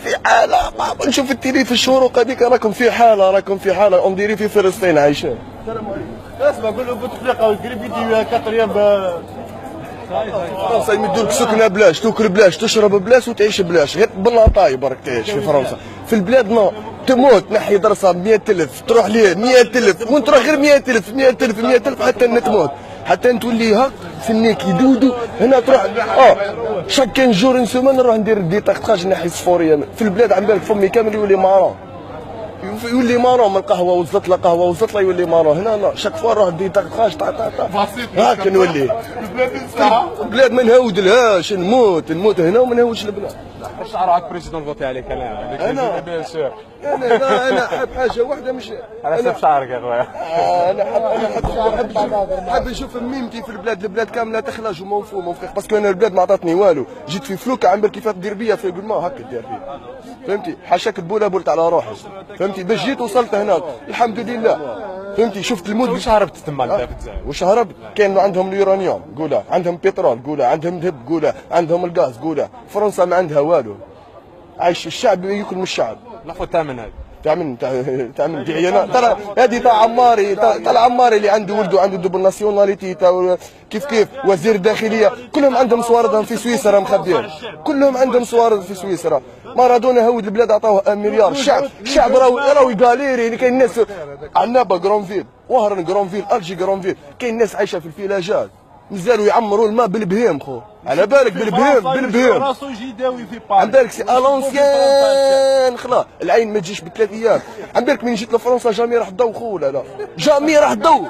في حاله نشوف التيلي في الشروق هذيك راكم في حاله اون ديري في فلسطين عايشين. السلام عليكم. اسمع قول له بوتفليقه وقريب فيديو 4 فرنسا يمدوا لك سكنه بلاش، تاكل بلاش، تشرب بلاش وتعيش بلاش، غير باللاطاي برك تعيش في فرنسا. في البلاد نو تموت نحي درسها ب 100,000 تروح ليه 100,000 وانت تروح غير 100,000 حتى تموت، حتى تولي هاك سنيك يدودو هنا تروح شاك 15 جور ان سومان نروح ندير ديتاكتاج نحي الصفوريه في البلاد. عم بالك فمي كامل يولي مارون، يولي مارون من القهوه والزطله قهوه والزطله يولي مارون. هنا لا شاك فوا نروح ديتاكتاج هاك نولي. البلاد ما نهودلهاش نموت هنا وما نهودش البلاد. واش راك بريزيدون فوتي عليك انا بيان سور. انا حاب حاجه واحده مش على حسب شعرك يا خويا. انا حاب نشوف ميمتي في البلاد كامله تخرج ومنفوم باسكو انا البلاد ما عطاتني والو. جيت في فلوكه عم بالك كيف دير بيا في ما هكا دير بيا، فهمتي؟ حاشاك البوله بولت على روحي، فهمتي؟ باش جيت وصلت هناك الحمد لله، فهمتي؟ شفت المود. واش هربت تما انت في الجزائر؟ واش هربت؟ كان عندهم اليورانيوم قولها، عندهم بترول قولها، عندهم ذهب قولها، عندهم الغاز قولها. فرنسا ما عندها والو، عايش الشعب ياكل من الشعب. لافو الثامن هذا تعمل ديعينا ترى هذه تاع عماري، تاع العماري اللي عنده ولده عنده دوبل ناسيوناليتي تاع كيف وزير الداخليه كلهم عندهم صواردهم في سويسرا مخبيين، كلهم عندهم صوارد في سويسرا. مارادونا هود البلاد عطاوه 1 مليار. الشعب راهو يغاليري. كاين ناس عنابه غرونفيل، وهران غرونفيل، الجي غرونفيل، كاين ناس عايشه في الفيلاجات مازالوا يعمروا الماء بالبهيم خو، على بالك بالبهيم راسو يجي يداوي في عم بالك سي الونسيان خلا العين ما تجيش ب3 ايام. عم بالك من جيت لفرنسا جامي راح تضو خو، لا جامي راح تضو.